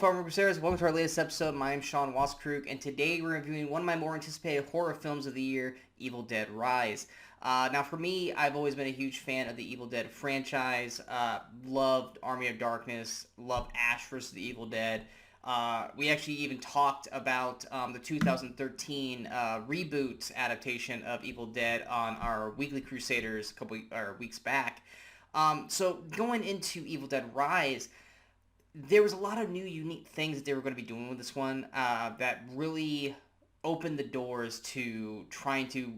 fellow Movie Crusaders, welcome to our latest episode. My name's Sean Waskrug, and today we're reviewing one of my more anticipated horror films of the year, Evil Dead Rise. Now for me, I've always been a huge fan of the Evil Dead franchise, loved Army of Darkness, loved Ash vs. the Evil Dead. We actually even talked about the 2013 reboot adaptation of Evil Dead on our Weekly Crusaders a couple weeks back. So going into Evil Dead Rise, there was a lot of new, unique things that they were going to be doing with this one that really opened the doors to trying to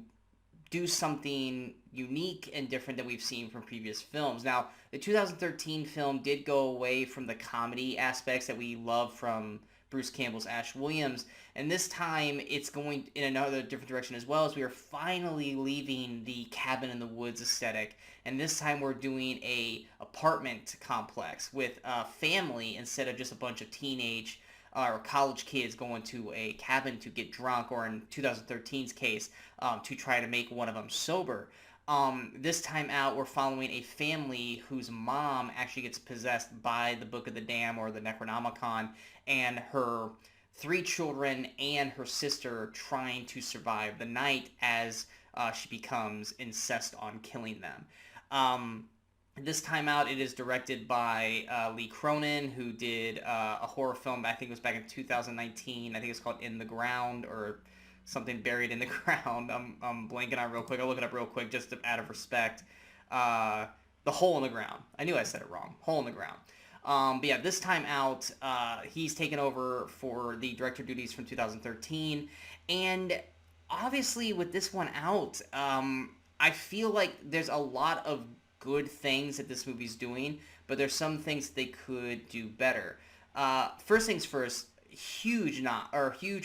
do something unique and different than we've seen from previous films. Now, the 2013 film did go away from the comedy aspects that we love from Bruce Campbell's Ash Williams, and this time it's going in another different direction as well, as we are finally leaving the cabin in the woods aesthetic, and this time we're doing a apartment complex with a family instead of just a bunch of teenage or college kids going to a cabin to get drunk, or in 2013's case, to try to make one of them sober. This time out, we're following a family whose mom actually gets possessed by the Book of the Damned, or the Necronomicon, and her 3 children and her sister trying to survive the night as she becomes incensed on killing them. This time out, it is directed by Lee Cronin, who did a horror film, I think it was back in 2019. I think it's called In the Ground, or something buried in the ground. I'm blanking on it real quick. I'll look it up real quick just out of respect. The Hole in the Ground. I knew I said it wrong. Hole in the Ground. But yeah, this time out, he's taken over for the director duties from 2013. And obviously with this one out, I feel like there's a lot of good things that this movie's doing, but there's some things they could do better. First things first, huge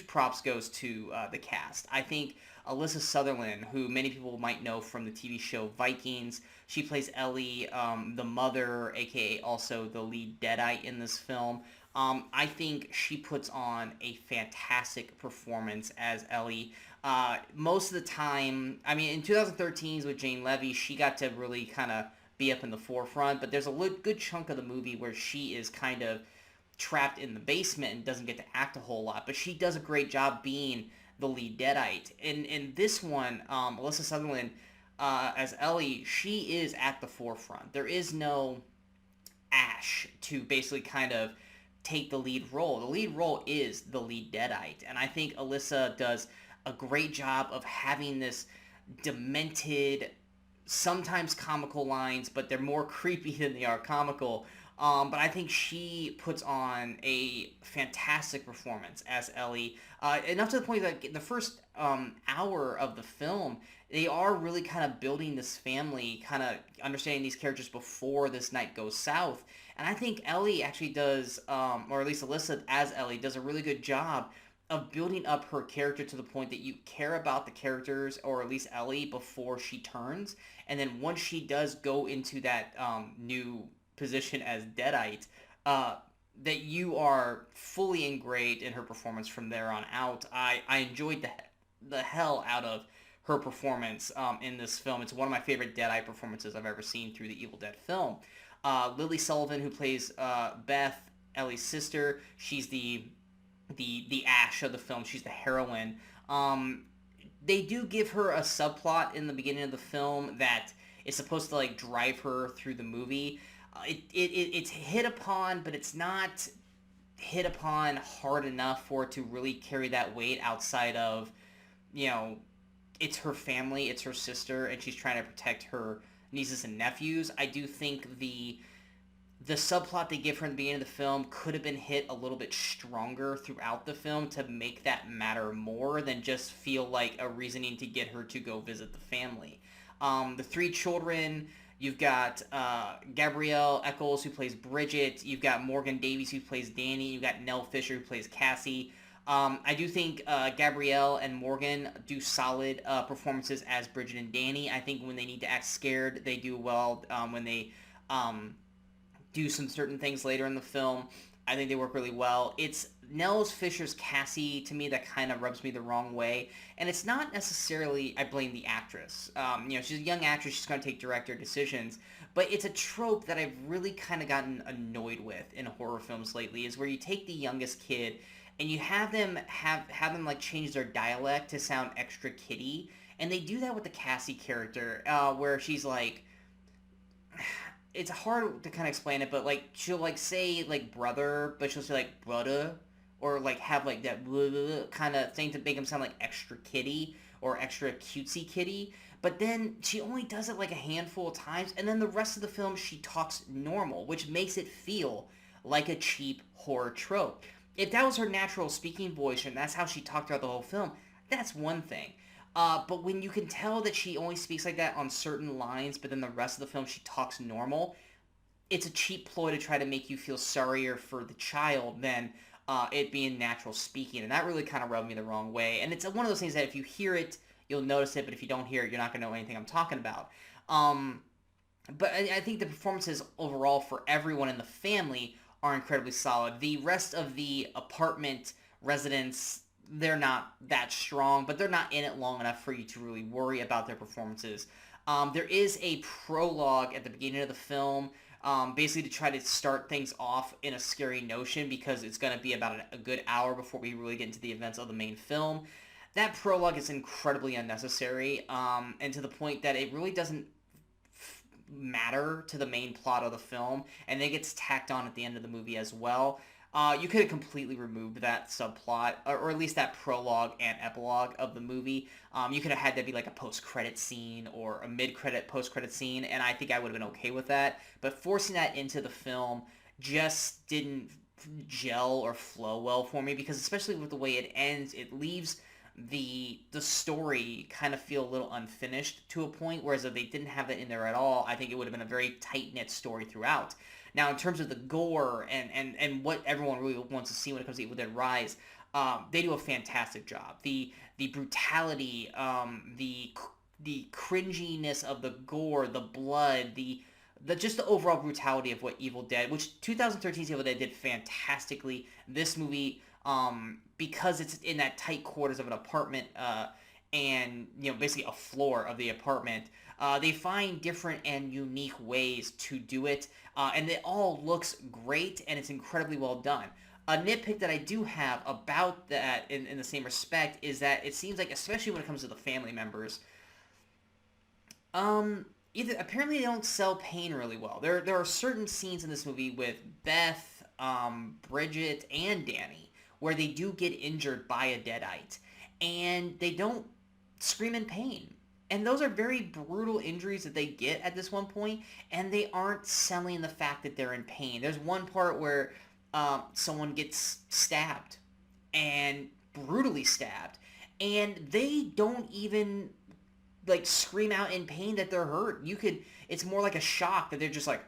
props goes to the cast. I think Alyssa Sutherland, who many people might know from the TV show Vikings, she plays Ellie, the mother, aka also the lead Deadite in this film. I think she puts on a fantastic performance as Ellie. Most of the time, I mean, in 2013's with Jane Levy, she got to really kind of be up in the forefront, but there's a good chunk of the movie where she is kind of trapped in the basement and doesn't get to act a whole lot, but she does a great job being the lead Deadite. In this one, Alyssa Sutherland as Ellie, she is at the forefront. There is no Ash to basically kind of take the lead role. The lead role is the lead Deadite, and I think Alyssa does a great job of having this demented, sometimes comical lines, but they're more creepy than they are comical. But I think she puts on a fantastic performance as Ellie. Enough to the point that the first hour of the film, they are really kind of building this family, kind of understanding these characters before this night goes south. And I think Ellie actually does, or at least Alyssa as Ellie, does a really good job of building up her character to the point that you care about the characters, or at least Ellie, before she turns. And then once she does go into that new position as Deadite, that you are fully ingrained in her performance from there on out. I enjoyed the hell out of her performance in this film. It's one of my favorite Deadite performances I've ever seen through the Evil Dead film. Lily Sullivan, who plays Beth, Ellie's sister, she's the Ash of the film. She's the heroine. They do give her a subplot in the beginning of the film that is supposed to like drive her through the movie. It's hit upon, but it's not hit upon hard enough for it to really carry that weight outside of, it's her family, it's her sister, and she's trying to protect her nieces and nephews. I do think the subplot they give her in the beginning of the film could have been hit a little bit stronger throughout the film to make that matter more than just feel like a reasoning to get her to go visit the family. The 3 children, you've got Gabrielle Eccles, who plays Bridget. You've got Morgan Davies, who plays Danny. You've got Nell Fisher, who plays Cassie. I do think Gabrielle and Morgan do solid performances as Bridget and Danny. I think when they need to act scared, they do well. When they do some certain things later in the film, I think they work really well. It's Nels Fisher's Cassie, to me, that kind of rubs me the wrong way. And it's not necessarily, I blame the actress. She's a young actress, she's going to take director decisions. But it's a trope that I've really kind of gotten annoyed with in horror films lately, is where you take the youngest kid and you have them like change their dialect to sound extra kiddie. And they do that with the Cassie character, where she's like, it's hard to kind of explain it, but like she'll like say like brother, but she'll say like brother, or like have like that kind of thing to make him sound like extra kitty or extra cutesy kitty. But then she only does it like a handful of times, and then the rest of the film she talks normal, which makes it feel like a cheap horror trope. If that was her natural speaking voice and that's how she talked throughout the whole film, that's one thing. But when you can tell that she only speaks like that on certain lines, but then the rest of the film she talks normal, it's a cheap ploy to try to make you feel sorrier for the child than it being natural speaking. And that really kind of rubbed me the wrong way. And it's one of those things that if you hear it, you'll notice it, but if you don't hear it, you're not going to know anything I'm talking about. But I think the performances overall for everyone in the family are incredibly solid. The rest of the apartment residents, they're not that strong, but they're not in it long enough for you to really worry about their performances. There is a prologue at the beginning of the film, basically to try to start things off in a scary notion, because it's going to be about a good hour before we really get into the events of the main film. That prologue is incredibly unnecessary, and to the point that it really doesn't matter to the main plot of the film, and it gets tacked on at the end of the movie as well. You could have completely removed that subplot, or at least that prologue and epilogue of the movie. You could have had that be like a post-credit scene or a mid-credit, post-credit scene, and I think I would have been okay with that. But forcing that into the film just didn't gel or flow well for me, because especially with the way it ends, it leaves the story kind of feel a little unfinished to a point, whereas if they didn't have that in there at all, I think it would have been a very tight-knit story throughout. Now, in terms of the gore and what everyone really wants to see when it comes to Evil Dead Rise, they do a fantastic job. The brutality, the cringiness of the gore, the blood, the just the overall brutality of what Evil Dead, which 2013's Evil Dead did fantastically. This movie, because it's in that tight quarters of an apartment, and basically a floor of the apartment, they find different and unique ways to do it, and it all looks great, and it's incredibly well done. A nitpick that I do have about that in the same respect is that it seems like, especially when it comes to the family members, either apparently they don't sell pain really well. There are certain scenes in this movie with Beth, Bridget, and Danny where they do get injured by a deadite, and they don't scream in pain. And those are very brutal injuries that they get at this one point, and they aren't selling the fact that they're in pain. There's one part where someone gets stabbed, and brutally stabbed, and they don't even like scream out in pain that they're hurt. It's more like a shock that they're just like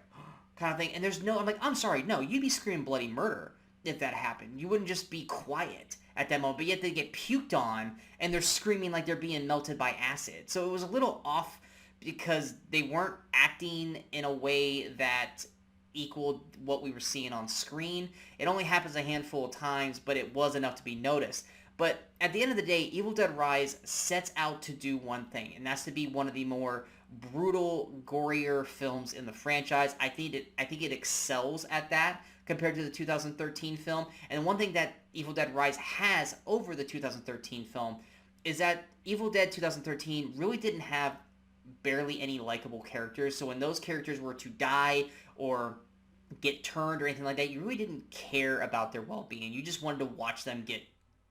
kind of thing. And I'm like, I'm sorry, no, you'd be screaming bloody murder if that happened. You wouldn't just be quiet at that moment, but yet they get puked on and they're screaming like they're being melted by acid. So it was a little off because they weren't acting in a way that equaled what we were seeing on screen. It only happens a handful of times, but it was enough to be noticed. But at the end of the day, Evil Dead Rise sets out to do one thing, and that's to be one of the more brutal, gorier films in the franchise. I think it excels at that compared to the 2013 film. And one thing that Evil Dead Rise has over the 2013 film is that Evil Dead 2013 really didn't have barely any likable characters. So when those characters were to die or get turned or anything like that, you really didn't care about their well-being. You just wanted to watch them get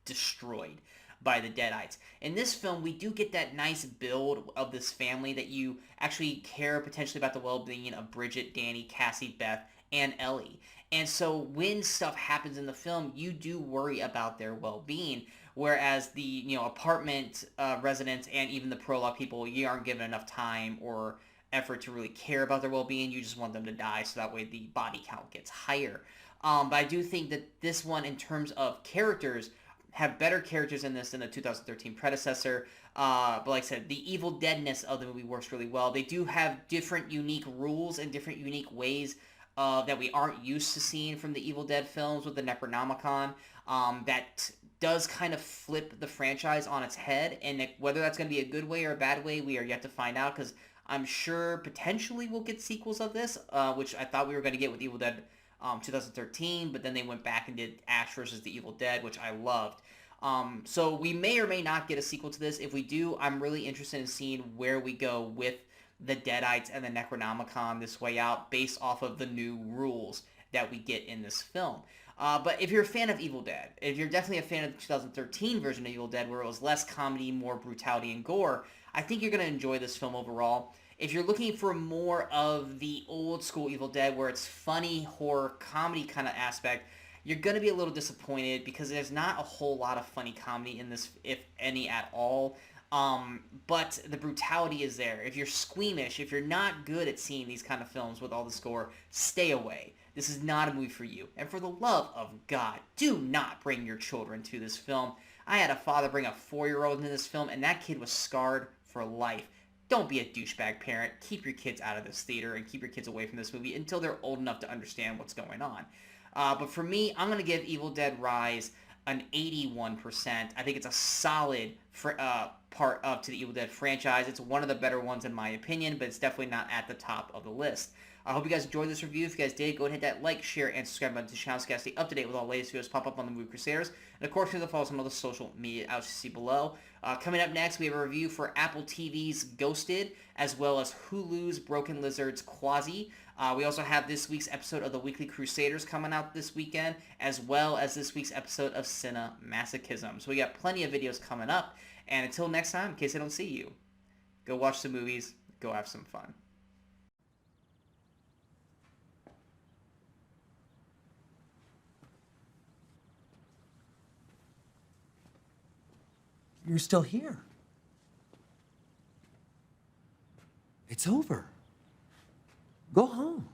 destroyed by the Deadites. In this film, we do get that nice build of this family that you actually care potentially about the well-being of Bridget, Danny, Cassie, Beth, and Ellie. And so when stuff happens in the film, you do worry about their well-being, whereas the apartment residents and even the prologue people, you aren't given enough time or effort to really care about their well-being. You just want them to die so that way the body count gets higher. But I do think that this one, in terms of characters, have better characters in this than the 2013 predecessor. But like I said, the evil deadness of the movie works really well. They do have different unique rules and different unique ways that we aren't used to seeing from the Evil Dead films with the Necronomicon. that does kind of flip the franchise on its head, and whether that's going to be a good way or a bad way, we are yet to find out, because I'm sure potentially we'll get sequels of this, which I thought we were going to get with Evil Dead 2013, but then they went back and did Ash versus the Evil Dead, which I loved. So we may or may not get a sequel to this. If we do, I'm really interested in seeing where we go with the Deadites and the Necronomicon this way out, based off of the new rules that we get in this film. But if you're a fan of Evil Dead, if you're definitely a fan of the 2013 version of Evil Dead, where it was less comedy, more brutality and gore, I think you're going to enjoy this film overall. If you're looking for more of the old school Evil Dead, where it's funny, horror, comedy kind of aspect, you're going to be a little disappointed, because there's not a whole lot of funny comedy in this, if any at all. But the brutality is there. If you're squeamish, if you're not good at seeing these kind of films with all the score, stay away. This is not a movie for you. And for the love of God, do not bring your children to this film. I had a father bring a 4-year-old into this film, and that kid was scarred for life. Don't be a douchebag parent. Keep your kids out of this theater and keep your kids away from this movie until they're old enough to understand what's going on. But for me, I'm going to give Evil Dead Rise an 81%. I think it's a solid part of to the Evil Dead franchise. It's one of the better ones in my opinion, but it's definitely not at the top of the list. I hope you guys enjoyed this review. If you guys did, go ahead and hit that like, share, and subscribe button to the channel so you guys stay up to date with all the latest videos pop up on the Movie Crusaders. And of course, you can follow us on all the social media outlets you see below. Coming up next, we have a review for Apple TV's Ghosted, as well as Hulu's Broken Lizard's Quasi. We also have this week's episode of the Weekly Crusaders coming out this weekend, as well as this week's episode of Cinemasochism. So we got plenty of videos coming up. And until next time, in case I don't see you, go watch some movies, go have some fun. You're still here. It's over. Go home.